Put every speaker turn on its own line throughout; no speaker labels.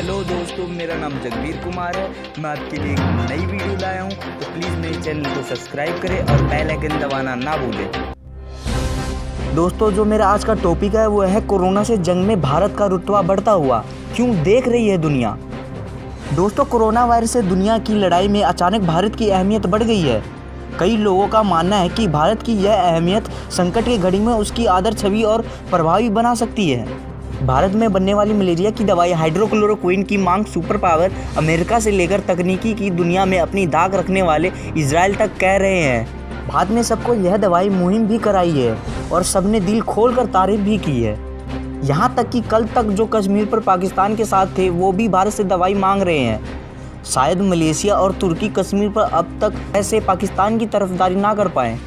Hello दोस्तों, मेरा नाम जगबीर कुमार है। मैं आपके लिए एक नई वीडियो लाया हूं, तो प्लीज़ मेरे चैनल को सब्सक्राइब करें और बेल आइकन दबाना ना भूलें। दोस्तों, जो मेरा आज का टॉपिक है वो है कोरोना से जंग में भारत का रुतबा बढ़ता हुआ क्यों देख रही है दुनिया। दोस्तों, कोरोना वायरस से दुनिया की लड़ाई में अचानक भारत की अहमियत बढ़ गई है। कई लोगों का मानना है कि भारत की यह अहमियत संकट की घड़ी में उसकी आदर्श छवि और प्रभावी बना सकती है। भारत में बनने वाली मलेरिया की दवाई हाइड्रोक्लोरोक्विन की मांग सुपर पावर अमेरिका से लेकर तकनीकी की दुनिया में अपनी दाग रखने वाले इजराइल तक कह रहे हैं। भारत ने सबको यह दवाई मुहिम भी कराई है और सबने दिल खोलकर तारीफ भी की है। यहाँ तक कि कल तक जो कश्मीर पर पाकिस्तान के साथ थे वो भी भारत से दवाई मांग रहे हैं। शायद मलेशिया और तुर्की कश्मीर पर अब तक ऐसे पाकिस्तान की तरफदारी ना कर पाए।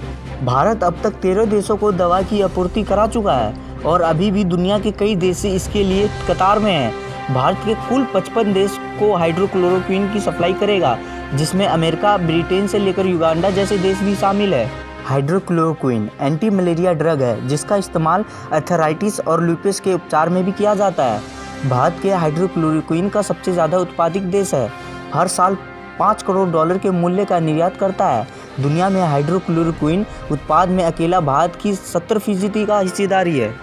भारत अब तक 13 देशों को दवा की आपूर्ति करा चुका है और अभी भी दुनिया के कई देश इसके लिए कतार में हैं। भारत के कुल 55 देश को हाइड्रोक्लोरोक्विन की सप्लाई करेगा, जिसमें अमेरिका, ब्रिटेन से लेकर युगांडा जैसे देश भी शामिल है। हाइड्रोक्लोरोक्विन एंटी मलेरिया ड्रग है जिसका इस्तेमाल आर्थराइटिस और लूपस के उपचार में भी किया जाता है। भारत के हाइड्रोक्लोरोक्विन का सबसे ज़्यादा उत्पादित देश है। हर साल $5 करोड़ के मूल्य का निर्यात करता है। दुनिया में हाइड्रोक्लोरोक्विन उत्पाद में अकेला भारत की 70% का हिस्सेदारी है।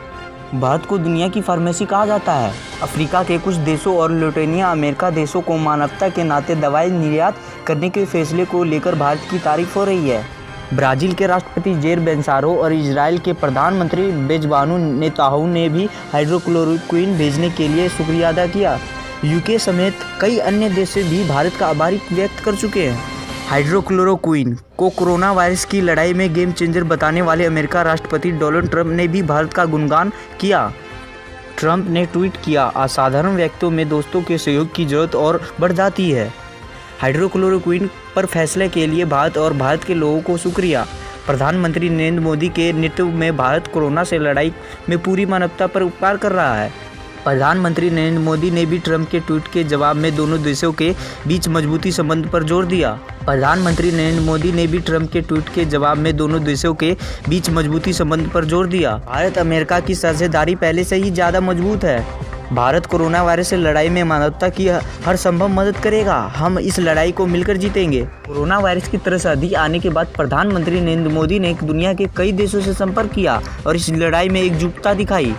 भारत को दुनिया की फार्मेसी कहा जाता है। अफ्रीका के कुछ देशों और लैटिन अमेरिका देशों को मानवता के नाते दवाई निर्यात करने के फैसले को लेकर भारत की तारीफ हो रही है। ब्राज़ील के राष्ट्रपति जेर बोल्सोनारो और इजराइल के प्रधानमंत्री बेंजामिन नेतन्याहू ने भी हाइड्रोक्लोरोक्विन भेजने के लिए शुक्रिया अदा किया। यूके समेत कई अन्य देश भी भारत का आभार व्यक्त कर चुके हैं। हाइड्रोक्लोरोक्विन को कोरोना वायरस की लड़ाई में गेम चेंजर बताने वाले अमेरिका राष्ट्रपति डोनाल्ड ट्रंप ने भी भारत का गुणगान किया। ट्रंप ने ट्वीट किया, असाधारण व्यक्तियों में दोस्तों के सहयोग की जरूरत और बढ़ जाती है। हाइड्रोक्लोरोक्विन पर फैसले के लिए भारत और भारत के लोगों को शुक्रिया। प्रधानमंत्री नरेंद्र मोदी के नेतृत्व में भारत कोरोना से लड़ाई में पूरी मानवता पर उपकार कर रहा है। प्रधानमंत्री नरेंद्र मोदी ने भी ट्रंप के ट्वीट के जवाब में दोनों देशों के बीच मजबूती संबंध पर जोर दिया। प्रधानमंत्री नरेंद्र मोदी ने भी ट्रंप के ट्वीट के जवाब में दोनों देशों के बीच मजबूती संबंध पर जोर दिया। भारत अमेरिका की साझेदारी पहले से ही ज़्यादा मजबूत है। भारत कोरोना वायरस से लड़ाई में मानवता की हर संभव मदद करेगा। हम इस लड़ाई को मिलकर जीतेंगे। कोरोना वायरस की त्रस्त आने के बाद प्रधानमंत्री नरेंद्र मोदी ने दुनिया के कई देशों से संपर्क किया और इस लड़ाई में एकजुटता दिखाई।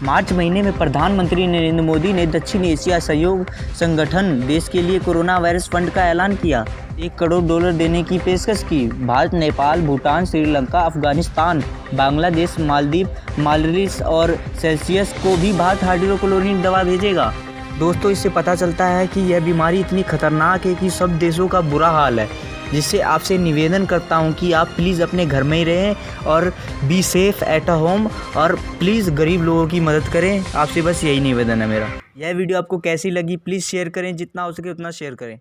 मार्च महीने में प्रधानमंत्री नरेंद्र मोदी ने दक्षिण एशिया सहयोग संगठन देश के लिए कोरोना वायरस फंड का ऐलान किया। $1 करोड़ देने की पेशकश की। भारत, नेपाल, भूटान, श्रीलंका, अफगानिस्तान, बांग्लादेश, मालदीव, मॉरिशस और सेशल्स को भी भारत हाइड्रोक्लोरोक्विन दवा भेजेगा। दोस्तों, इससे पता चलता है कि यह बीमारी इतनी खतरनाक है कि सब देशों का बुरा हाल है, जिससे आपसे निवेदन करता हूं कि आप प्लीज़ अपने घर में ही रहें और बी सेफ एट होम और प्लीज़ गरीब लोगों की मदद करें। आपसे बस यही निवेदन है मेरा। यह वीडियो आपको कैसी लगी प्लीज़ शेयर करें, जितना हो सके उतना शेयर करें।